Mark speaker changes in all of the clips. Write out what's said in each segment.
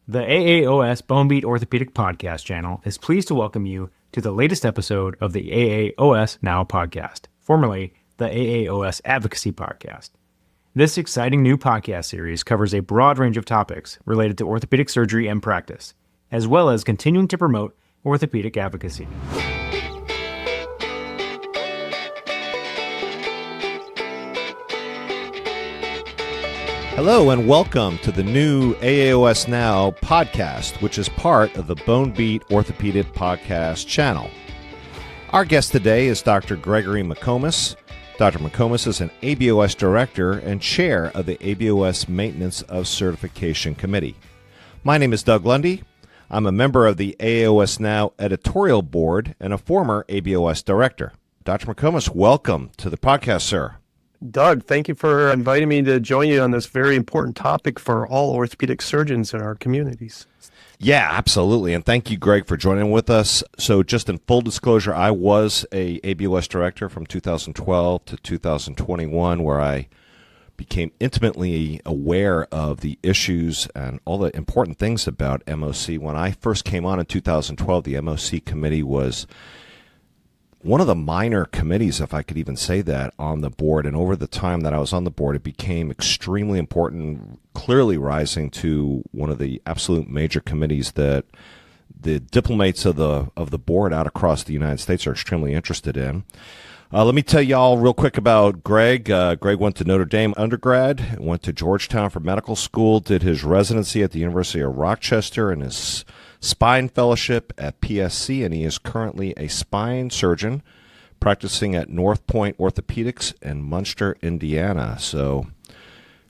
Speaker 1: The AAOS Bonebeat Orthopedic Podcast channel is pleased to welcome you to the latest episode of the AAOS Now Podcast, formerly the AAOS Advocacy Podcast. This exciting new podcast series covers a broad range of topics related to orthopedic surgery and practice, as well as continuing to promote orthopedic advocacy.
Speaker 2: Hello and welcome to the new AAOS Now podcast, which is part of the Bonebeat Orthopedic Podcast channel. Our guest today is Dr. Gregory McComis. Dr. McComis is an ABOS director and chair of the ABOS Maintenance of Certification Committee. My name is Doug Lundy. I'm a member of the AAOS Now Editorial Board and a former ABOS director. Dr. McComis, welcome to the podcast, sir.
Speaker 3: Doug, thank you for inviting me to join you on this very important topic for all orthopedic surgeons in our communities.
Speaker 2: Yeah, absolutely. And thank you, Greg, for joining with us. So just in full disclosure, I was a ABOS director from 2012 to 2021, where I became intimately aware of the issues and all the important things about MOC. When I first came on in 2012, the MOC committee was one of the minor committees, if I could even say that, on the board. And over the time that I was on the board, it became extremely important, clearly rising to one of the absolute major committees that the diplomates of the board out across the United States are extremely interested in. Let me tell y'all real quick about Greg. Greg went to Notre Dame undergrad, went to Georgetown for medical school, did his residency at the University of Rochester, and his spine fellowship at PSC, and he is currently a spine surgeon practicing at North Point Orthopaedics in Munster, Indiana. So,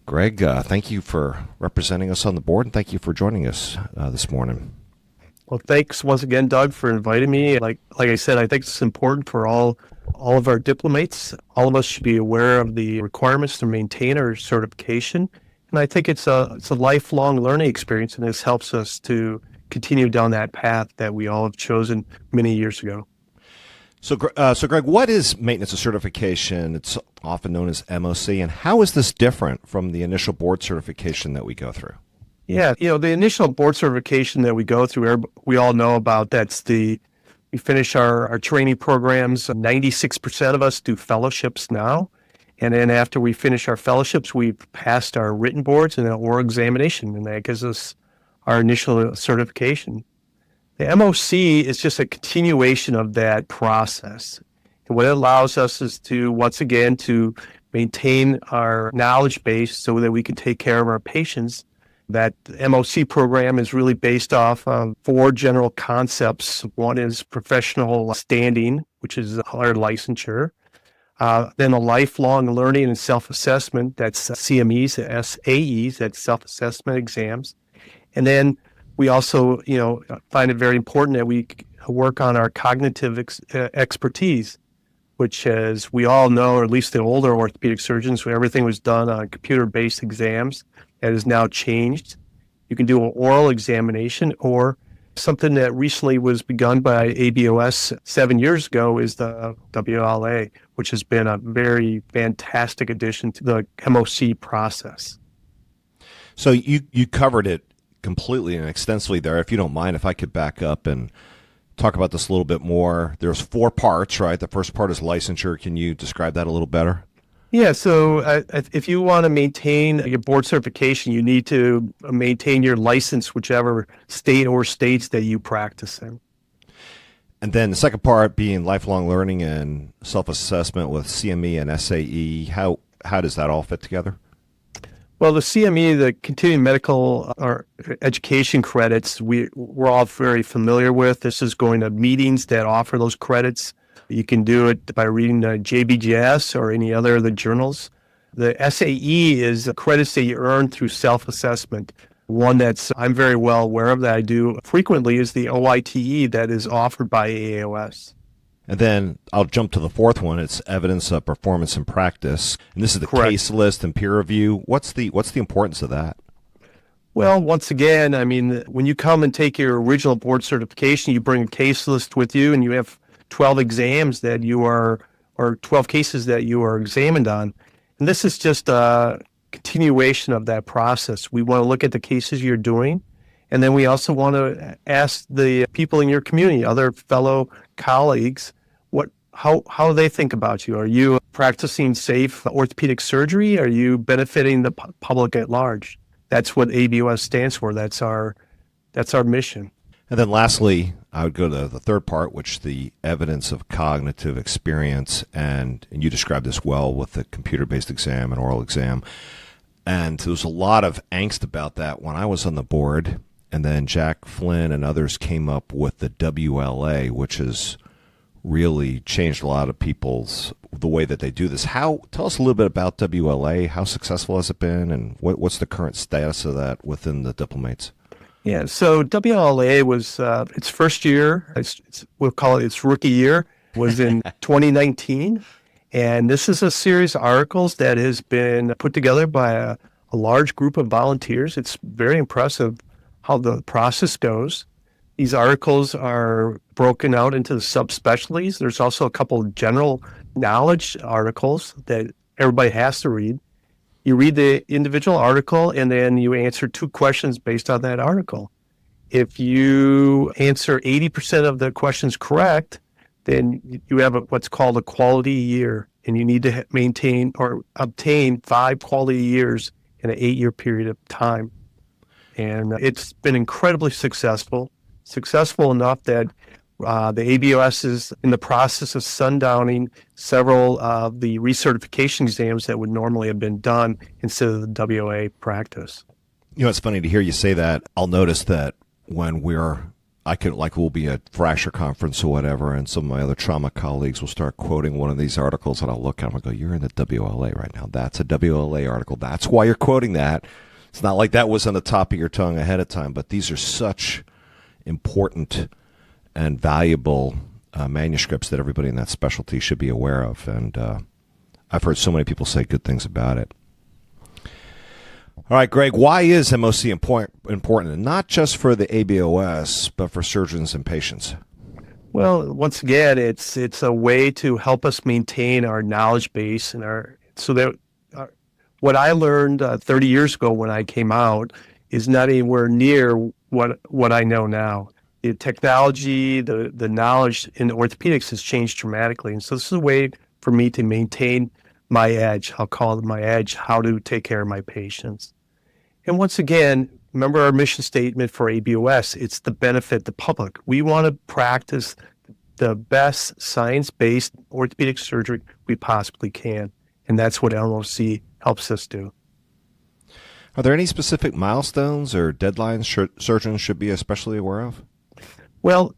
Speaker 2: Greg, thank you for representing us on the board, and thank you for joining us this morning.
Speaker 3: Well, thanks once again, Doug, for inviting me. Like I said, I think it's important for all of our diplomates. All of us should be aware of the requirements to maintain our certification, and I think it's a lifelong learning experience, and this helps us to continue down that path that we all have chosen many years ago.
Speaker 2: So Greg, what is maintenance of certification? It's often known as MOC, and how is this different from the initial board certification that we go through?
Speaker 3: Yeah, the initial board certification that we go through, we all know about. We finish our training programs. 96% of us do fellowships now. And then after we finish our fellowships, we've passed our written boards and an oral examination, and that gives us our initial certification. The MOC is just a continuation of that process. And what it allows us is to, once again, to maintain our knowledge base so that we can take care of our patients. That MOC program is really based off of 4 general concepts. One is professional standing, which is our licensure. Then a lifelong learning and self-assessment, that's CMEs, SAEs, that's self-assessment exams. And then we also, find it very important that we work on our cognitive expertise, which, as we all know, or at least the older orthopedic surgeons, where everything was done on computer-based exams. That has now changed. You can do an oral examination, or something that recently was begun by ABOS 7 years ago is the WLA, which has been a very fantastic addition to the MOC process.
Speaker 2: So you covered it completely and extensively there. If you don't mind, if I could back up and talk about this a little bit more. There's 4 parts, right? The first part is licensure. Can you describe that a little better?
Speaker 3: Yeah, so if you want to maintain your board certification, you need to maintain your license, whichever state or states that you practice in.
Speaker 2: And then the second part being lifelong learning and self-assessment with CME and SAE. How does that all fit together?
Speaker 3: Well, the CME, the continuing medical or education credits, we're all very familiar with. This is going to meetings that offer those credits. You can do it by reading JBJS or any other of the journals. The SAE is credits that you earn through self-assessment. One that's I'm very well aware of that I do frequently is the OITE that is offered by AAOS.
Speaker 2: And then I'll jump to the fourth one. It's evidence of performance and practice. And this is the
Speaker 3: Correct.
Speaker 2: Case list and peer review. What's the importance of that?
Speaker 3: Well, once again, I mean, when you come and take your original board certification, you bring a case list with you and you have 12 exams that you are, or 12 cases that you are examined on. And this is just a continuation of that process. We want to look at the cases you're doing And then we also want to ask the people in your community, other fellow colleagues, how they think about you. Are you practicing safe orthopedic surgery? Are you benefiting the public at large? That's what ABOS stands for. That's our mission.
Speaker 2: And then lastly, I would go to the third part, which the evidence of cognitive experience, and you described this well with the computer-based exam and oral exam. And there was a lot of angst about that when I was on the board, and then Jack Flynn and others came up with the WLA, which has really changed a lot of the way that they do this. Tell us a little bit about WLA. How successful has it been, and what's the current status of that within the diplomates?
Speaker 3: Yeah, so WLA was its first year. We'll call it its rookie year. Was in 2019, and this is a series of articles that has been put together by a large group of volunteers. It's very impressive how the process goes. These articles are broken out into the subspecialties. There's also a couple of general knowledge articles that everybody has to read. You read the individual article, and then you answer 2 questions based on that article. If you answer 80% of the questions correct, then you have what's called a quality year, and you need to maintain or obtain 5 quality years in an 8-year period of time. And it's been incredibly successful enough that the ABOS is in the process of sundowning several of the recertification exams that would normally have been done instead of the WA practice.
Speaker 2: It's funny to hear you say that. I'll notice that when we'll be at fracture conference or whatever, and some of my other trauma colleagues will start quoting one of these articles, and I'll look at them and go, "You're in the WLA right now. That's a WLA article. That's why you're quoting that." It's not like that was on the top of your tongue ahead of time, but these are such important and valuable manuscripts that everybody in that specialty should be aware of. And I've heard so many people say good things about it. All right, Greg, why is MOC important, and not just for the ABOS, but for surgeons and patients?
Speaker 3: Well, once again, it's a way to help us maintain our knowledge base what I learned 30 years ago when I came out is not anywhere near what I know now. The technology, the knowledge in orthopedics has changed dramatically. And so this is a way for me to maintain my edge. I'll call it my edge, how to take care of my patients. And once again, remember our mission statement for ABOS, it's to benefit the public. We want to practice the best science-based orthopedic surgery we possibly can. And that's what MOC helps us do.
Speaker 2: Are there any specific milestones or deadlines surgeons should be especially aware of?
Speaker 3: Well,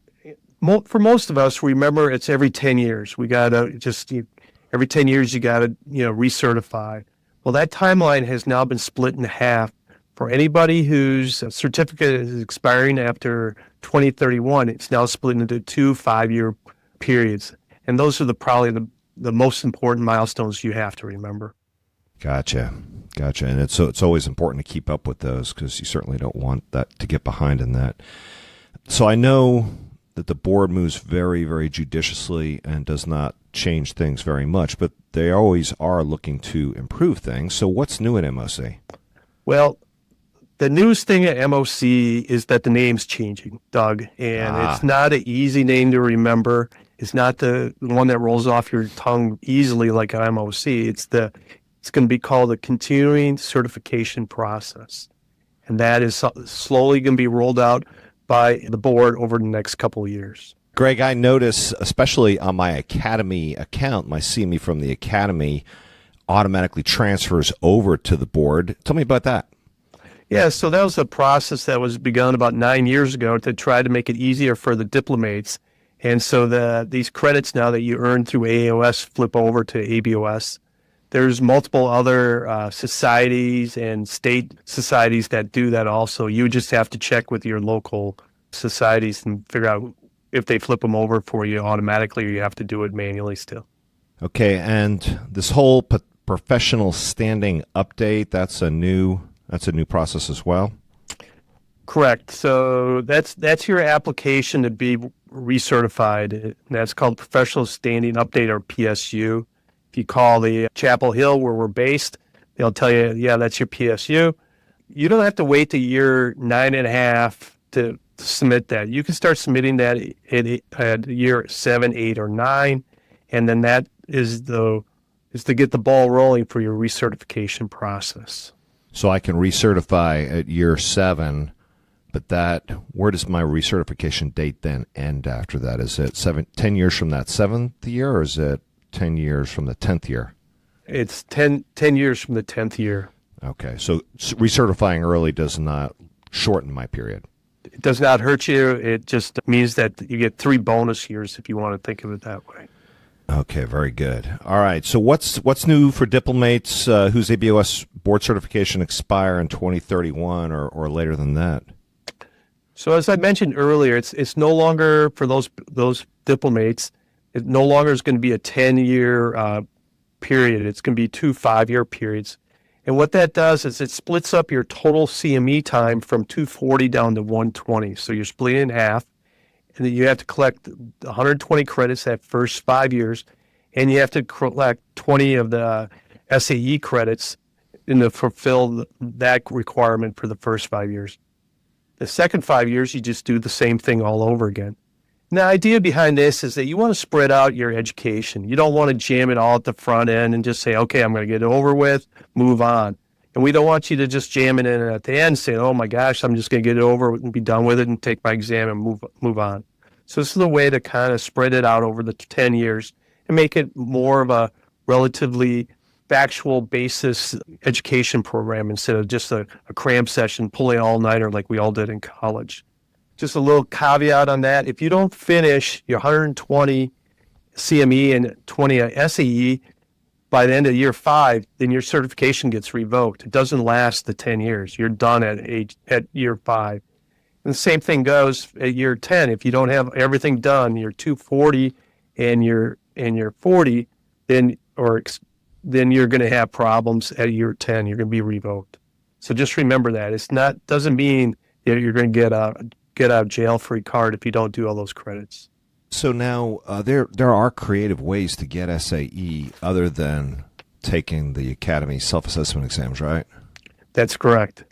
Speaker 3: for most of us, remember it's every 10 years. We got to every 10 years, you got to, recertify. Well, that timeline has now been split in half. For anybody whose certificate is expiring after 2031, it's now split into 2 5-year periods. And those are probably the most important milestones you have to remember.
Speaker 2: Gotcha. And it's always important to keep up with those because you certainly don't want that to get behind in that. So I know that the board moves very, very judiciously and does not change things very much, but they always are looking to improve things. So what's new at MOC?
Speaker 3: Well, the newest thing at MOC is that the name's changing, Doug, and it's not an easy name to remember. It's not the one that rolls off your tongue easily like an MOC. It's going to be called the Continuing Certification Process, and that is slowly going to be rolled out by the board over the next couple of years.
Speaker 2: Greg, I notice, especially on my Academy account, my CME from the Academy automatically transfers over to the board. Tell me about that.
Speaker 3: Yeah, so that was a process that was begun about 9 years ago to try to make it easier for the diplomates. And so these credits now that you earn through AAOS flip over to ABOS. There's multiple other societies and state societies that do that also. You just have to check with your local societies and figure out if they flip them over for you automatically or you have to do it manually still. Okay,
Speaker 2: and this whole professional standing update, that's a new process as well?
Speaker 3: Correct. So that's your application to be recertified. That's called Professional Standing Update, or PSU. If you call the Chapel Hill where we're based, they'll tell you, yeah, that's your PSU. you don't have to wait to year 9.5 to submit that. You can start submitting that at year 7, 8, or 9, and then that is to get the ball rolling for your recertification process.
Speaker 2: So I can recertify at year 7, but where does my recertification date then end after that? Is it 10 years from that 7th year, or is it 10 years from the 10th year?
Speaker 3: It's 10 years from the 10th year.
Speaker 2: Okay, so recertifying early does not shorten my period.
Speaker 3: It does not hurt you. It just means that you get 3 bonus years if you want to think of it that way.
Speaker 2: Okay, very good. All right, so what's new for diplomates whose ABOS board certification expire in 2031 or later than that?
Speaker 3: So as I mentioned earlier, it's no longer for those diplomates. It no longer is going to be a 10-year period. It's going to be 2 5-year periods. And what that does is it splits up your total CME time from 240 down to 120. So you're splitting in half, and then you have to collect 120 credits that first 5 years, and you have to collect 20 of the SAE credits to fulfill that requirement for the first 5 years. The second 5 years, you just do the same thing all over again. And the idea behind this is that you want to spread out your education. You don't want to jam it all at the front end and just say, okay, I'm going to get it over with, move on. And we don't want you to just jam it in at the end, say, oh my gosh, I'm just going to get it over and be done with it and take my exam and move on. So this is a way to kind of spread it out over the 10 years and make it more of a relatively factual basis education program instead of just a cram session, pulling all-nighter like we all did in college. Just a little caveat on that. If you don't finish your 120 CME and 20 SAE by the end of year 5, then your certification gets revoked. It doesn't last the 10 years. You're done at year 5. And the same thing goes at year 10. If you don't have everything done, you're 240 and you're 40, then you're going to have problems at year 10. You're going to be revoked. So just remember that. Doesn't mean that you're going to get out of jail free card if you don't do all those credits.
Speaker 2: So now there are creative ways to get SAE other than taking the Academy self-assessment exams, right? That's
Speaker 3: correct.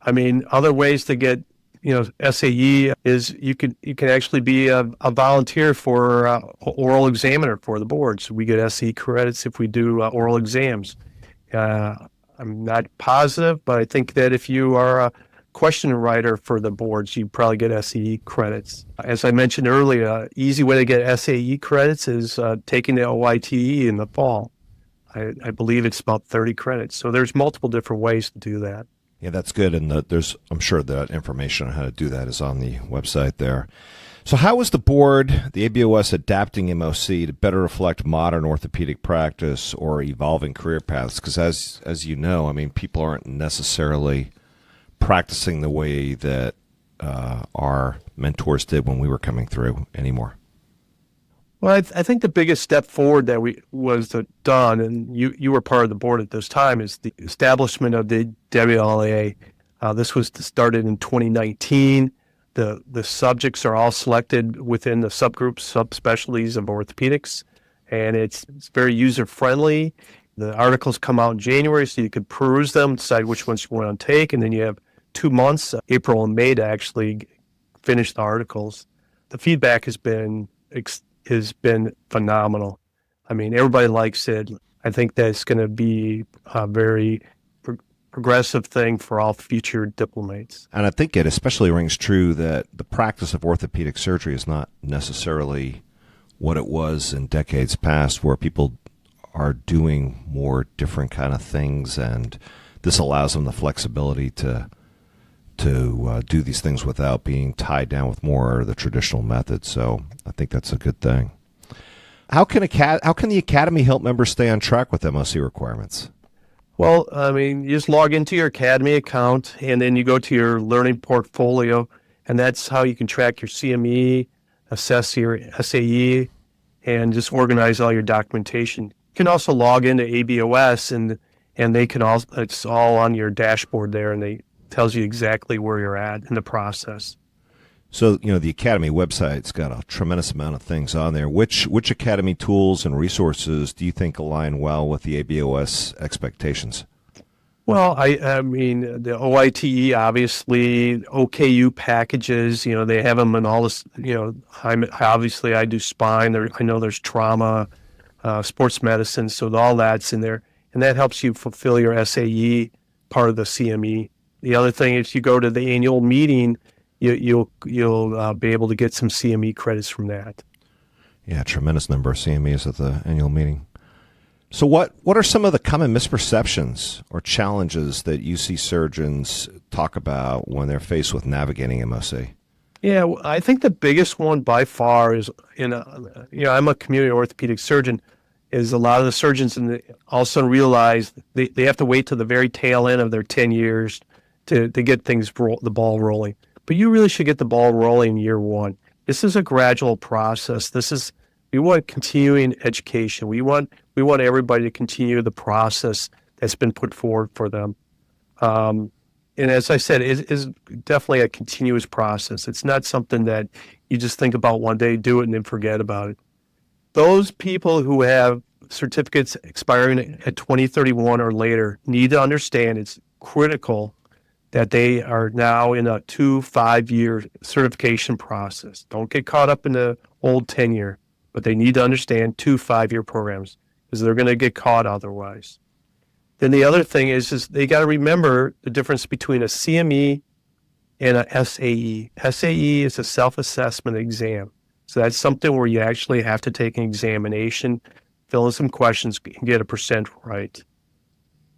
Speaker 3: I mean, other ways to get SAE is you can actually be a volunteer for oral examiner for the board. So we get SAE credits if we do oral exams. I'm not positive, but I think that if you are a question writer for the boards, you probably get SAE credits. As I mentioned earlier, easy way to get SAE credits is taking the OITE in the fall. I believe it's about 30 credits. So there's multiple different ways to do that.
Speaker 2: Yeah, that's good. And I'm sure that information on how to do that is on the website there. So how is the board, the ABOS, adapting MOC to better reflect modern orthopedic practice or evolving career paths? Because as you know, I mean, people aren't necessarily practicing the way that our mentors did when we were coming through anymore.
Speaker 3: Well, I think the biggest step forward that was done, and you were part of the board at this time, is the establishment of the WLAA. This was started in 2019. The subjects are all selected within the subspecialties of orthopedics, and it's very user-friendly. The articles come out in January, so you could peruse them, decide which ones you want to take, and then you have 2 months, April and May, to actually finish the articles. The feedback has been phenomenal. I mean, everybody likes it. I think that's going to be a very progressive thing for all future diplomates.
Speaker 2: And I think it especially rings true that the practice of orthopedic surgery is not necessarily what it was in decades past, where people are doing more different kind of things, and this allows them the flexibility to do these things without being tied down with more of the traditional methods. So I think that's a good thing. How can the Academy help members stay on track with MOC requirements?
Speaker 3: Well, I mean, you just log into your Academy account, and then you go to your learning portfolio, and that's how you can track your CME, assess your SAE, and just organize all your documentation. You can also log into ABOS, and they can it's all on your dashboard there, and they tells you exactly where you're at in the process.
Speaker 2: So, the Academy website's got a tremendous amount of things on there. Which Academy tools and resources do you think align well with the ABOS expectations?
Speaker 3: Well, I mean, the OITE, obviously, OKU packages, they have them in all this, obviously I do spine. I know there's trauma, sports medicine, so all that's in there. And that helps you fulfill your SAE part of the CME. The other thing is you go to the annual meeting, you'll be able to get some CME credits from that.
Speaker 2: Yeah, tremendous number of CMEs at the annual meeting. So what are some of the common misperceptions or challenges that you see surgeons talk about when they're faced with navigating MOC?
Speaker 3: Yeah, I think the biggest one by far is, I'm a community orthopedic surgeon, is a lot of the surgeons all of a sudden realize they have to wait till the very tail end of their 10 years to get the ball rolling. But you really should get the ball rolling year one. This is a gradual process. We want continuing education. We want everybody to continue the process that's been put forward for them. And as I said, it is definitely a continuous process. It's not something that you just think about one day, do it, and then forget about it. Those people who have certificates expiring at 2031 or later need to understand it's critical that they are now in a 5-year certification process. Don't get caught up in the old tenure, but they need to understand 2 5-year programs because they're going to get caught otherwise. Then the other thing is they got to remember the difference between a CME and a SAE. SAE is a self-assessment exam. So that's something where you actually have to take an examination, fill in some questions, and get a percent right.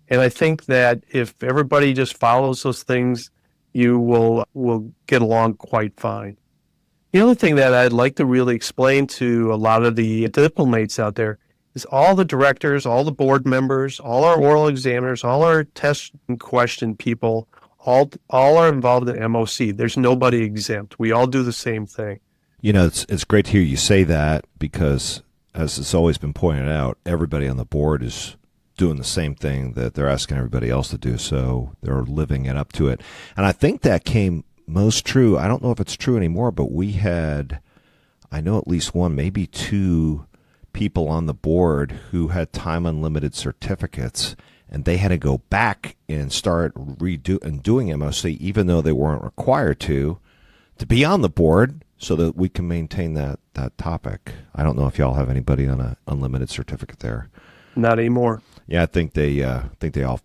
Speaker 3: And I think that if everybody just follows those things, you will get along quite fine. The other thing that I'd like to really explain to a lot of the diplomates out there is all the directors, all the board members, all our oral examiners, all our test and question people, all are involved in MOC. There's nobody exempt. We all do the same thing.
Speaker 2: It's great to hear you say that because, as it's always been pointed out, everybody on the board is doing the same thing that they're asking everybody else to do, so they're living it up to it. And I think that came most true. I don't know if it's true anymore, but I know at least one, maybe two people on the board who had time unlimited certificates, and they had to go back and start doing MOC, even though they weren't required to be on the board, so that we can maintain that topic. I don't know if y'all have anybody on an unlimited certificate there.
Speaker 3: Not anymore.
Speaker 2: Yeah, I think they all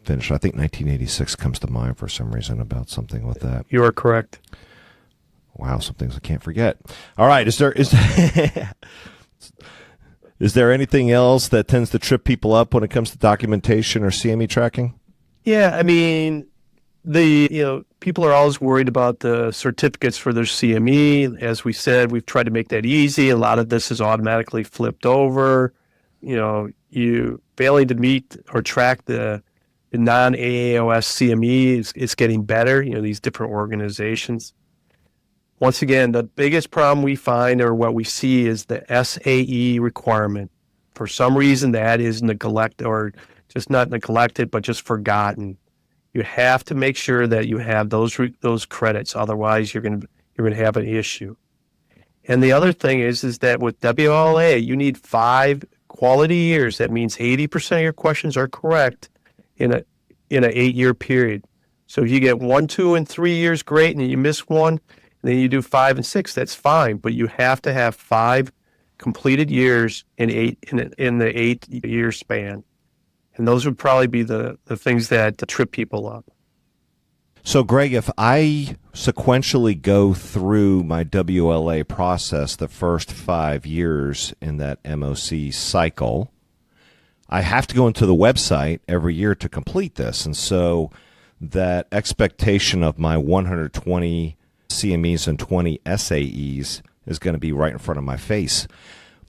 Speaker 2: finished. I think 1986 comes to mind for some reason about something with that.
Speaker 3: You are correct.
Speaker 2: Wow, some things I can't forget. All right, is there anything else that tends to trip people up when it comes to documentation or CME tracking?
Speaker 3: Yeah, I mean, people are always worried about the certificates for their CME. As we said, we've tried to make that easy. A lot of this is automatically flipped over. You failing to meet or track the non-AAOS CME is getting better, these different organizations. Once again, the biggest problem we find or what we see is the SAE requirement. For some reason, that is neglected, or just not neglected, but just forgotten. You have to make sure that you have those credits. Otherwise, you're going to have an issue. And the other thing is that with WLA, you need 5 quality years. That means 80% of your questions are correct in an 8-year period. So if you get 1, 2, and 3 years, great, and you miss one, and then you do 5 and 6, that's fine. But you have to have 5 completed years in the 8-year span. And those would probably be the things that trip people up.
Speaker 2: So, Greg, if I sequentially go through my WLA process the first 5 years in that MOC cycle, I have to go into the website every year to complete this. And so that expectation of my 120 CMEs and 20 SAEs is going to be right in front of my face.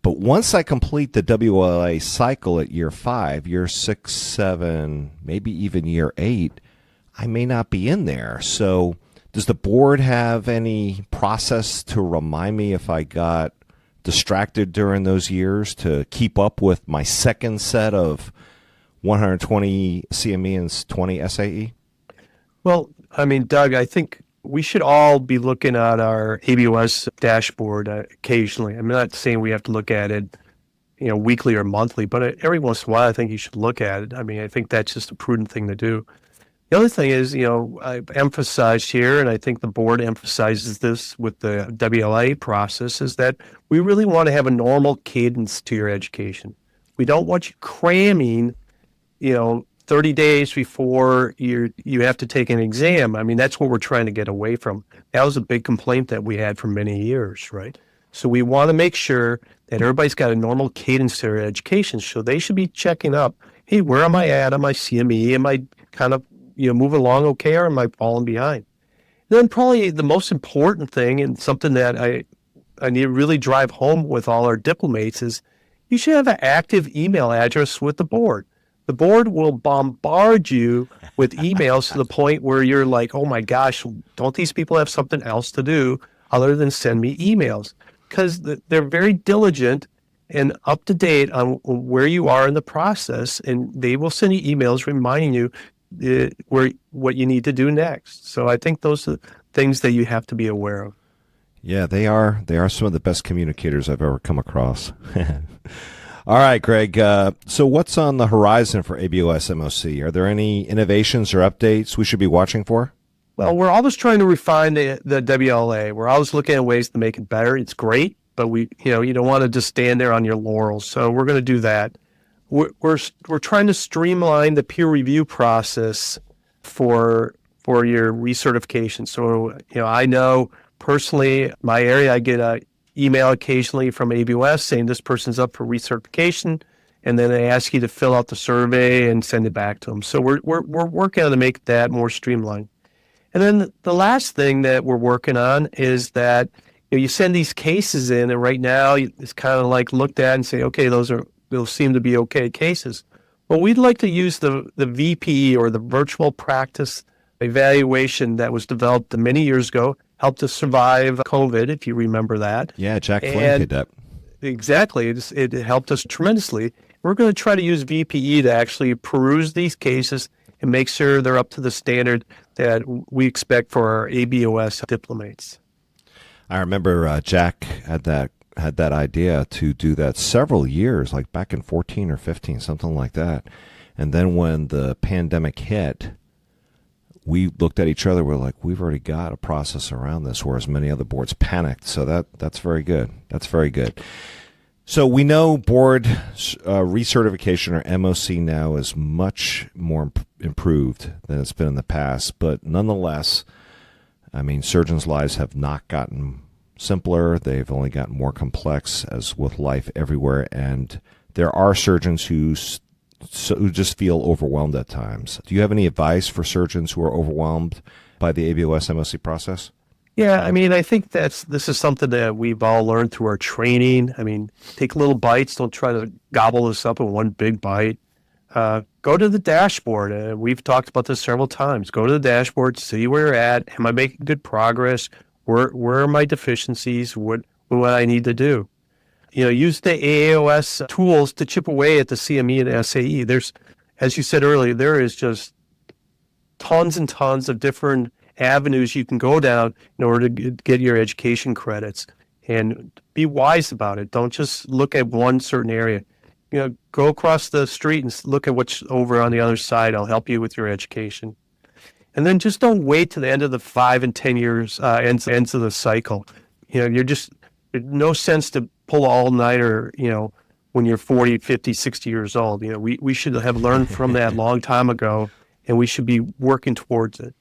Speaker 2: But once I complete the WLA cycle at year 5, year 6, 7, maybe even year 8, I may not be in there. So does the board have any process to remind me if I got distracted during those years to keep up with my second set of 120 CME and 20 SAE?
Speaker 3: Well, I mean, Doug, I think we should all be looking at our ABOS dashboard occasionally. I'm not saying we have to look at it, weekly or monthly, but every once in a while, I think you should look at it. I mean, I think that's just a prudent thing to do. The other thing is, I've emphasized here, and I think the board emphasizes this with the WLA process, is that we really want to have a normal cadence to your education. We don't want you cramming, 30 days before you have to take an exam. I mean, that's what we're trying to get away from. That was a big complaint that we had for many years, right? So we want to make sure that everybody's got a normal cadence to their education. So they should be checking up. Hey, where am I at on my CME? Am I kind of moving along okay, or am I falling behind? And then probably the most important thing, and something that I need to really drive home with all our diplomates, is you should have an active email address with the board. The board will bombard you with emails to the point where you're like, oh my gosh, don't these people have something else to do other than send me emails? Because they're very diligent and up to date on where you are in the process, and they will send you emails reminding you what you need to do next. So I think those are things that you have to be aware of.
Speaker 2: Yeah, they are some of the best communicators I've ever come across. All right, Greg. So what's on the horizon for ABOS MOC? Are there any innovations or updates we should be watching for?
Speaker 3: Well, we're always trying to refine the WLA. We're always looking at ways to make it better. It's great, but you don't want to just stand there on your laurels. So we're going to do that. We're trying to streamline the peer review process for your recertification. So I know personally, my area, I get a email occasionally from ABOS saying this person's up for recertification, and then they ask you to fill out the survey and send it back to them. So we're working on to make that more streamlined. And then the last thing that we're working on is that you send these cases in, and right now it's kind of like looked at and say, okay, those seem to be okay cases. Well, we'd like to use the VPE, or the virtual practice evaluation, that was developed many years ago, helped us survive COVID, if you remember that.
Speaker 2: Yeah, Jack Flynn did that.
Speaker 3: Exactly. It helped us tremendously. We're going to try to use VPE to actually peruse these cases and make sure they're up to the standard that we expect for our ABOS diplomates.
Speaker 2: I remember Jack had that idea to do that several years, like back in 14 or 15, something like that. And then when the pandemic hit, we looked at each other. We're like, we've already got a process around this, whereas many other boards panicked. So that's very good. That's very good. So we know board recertification, or MOC, now is much more improved than it's been in the past. But nonetheless, I mean, surgeons' lives have not gotten simpler. They've only gotten more complex, as with life everywhere. And there are surgeons who just feel overwhelmed at times. Do you have any advice for surgeons who are overwhelmed by the ABOS MOC process?
Speaker 3: Yeah, I mean, I think this is something that we've all learned through our training. I mean, take little bites. Don't try to gobble this up in one big bite. Go to the dashboard. We've talked about this several times. Go to the dashboard, see where you're at. Am I making good progress? Where are my deficiencies? What I need to do? Use the AAOS tools to chip away at the CME and SAE. There's, as you said earlier, there is just tons and tons of different avenues you can go down in order to get your education credits, and be wise about it. Don't just look at one certain area. Go across the street and look at what's over on the other side. I'll help you with your education. And then just don't wait to the end of the 5 and 10 years, ends of the cycle. There's no sense to pull all-nighter, when you're 40, 50, 60 years old. We should have learned from that a long time ago, and we should be working towards it.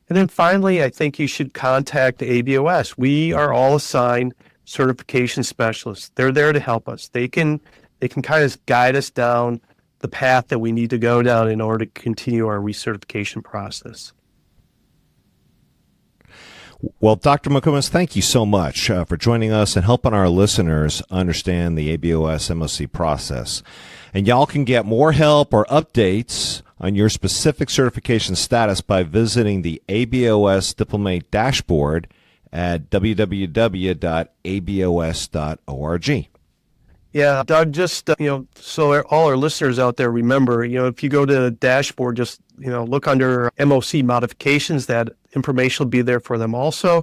Speaker 3: And then finally, I think you should contact ABOS. We are all assigned certification specialists. They're there to help us. They can kind of guide us down the path that we need to go down in order to continue our recertification process.
Speaker 2: Well, Dr. McComis, thank you so much for joining us and helping our listeners understand the ABOS MOC process. And y'all can get more help or updates on your specific certification status by visiting the ABOS Diplomate dashboard at www.abos.org.
Speaker 3: Yeah, Doug, just, so all our listeners out there remember, if you go to the dashboard, just, look under MOC modifications, that information will be there for them also.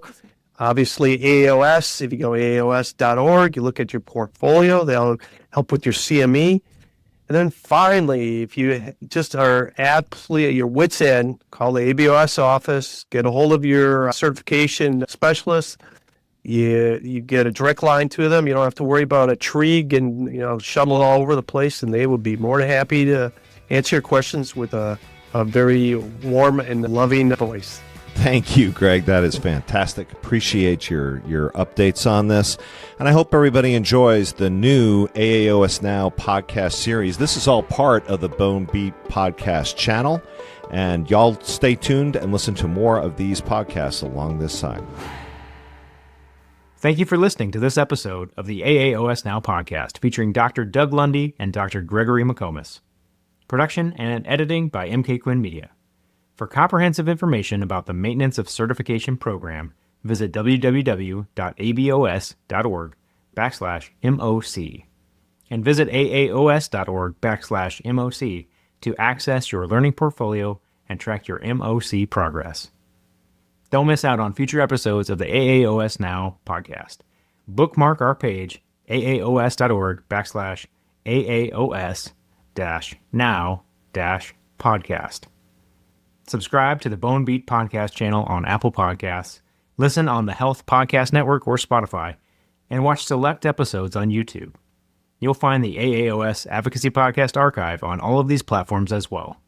Speaker 3: Obviously, AAOS, if you go AAOS.org, you look at your portfolio, they'll help with your CME. And then finally, if you just are absolutely at your wit's end, call the ABOS office, get a hold of your certification specialist. You get a direct line to them. You don't have to worry about a tree and shuttle all over the place, and they will be more than happy to answer your questions with a very warm and loving voice.
Speaker 2: Thank you, Greg. That is fantastic. Appreciate your updates on this. And I hope everybody enjoys the new AAOS Now podcast series. This is all part of the Bone Beat podcast channel. And y'all stay tuned and listen to more of these podcasts along this side.
Speaker 1: Thank you for listening to this episode of the AAOS Now podcast featuring Dr. Doug Lundy and Dr. Gregory McComis. Production and editing by MK Quinn Media. For comprehensive information about the Maintenance of Certification program, visit www.abos.org/MOC and visit AAOS.org/MOC to access your learning portfolio and track your MOC progress. Don't miss out on future episodes of the AAOS Now podcast. Bookmark our page, AAOS.org/AAOS-Now-Podcast. Subscribe to the Bone Beat Podcast channel on Apple Podcasts, listen on the Health Podcast Network or Spotify, and watch select episodes on YouTube. You'll find the AAOS Advocacy Podcast archive on all of these platforms as well.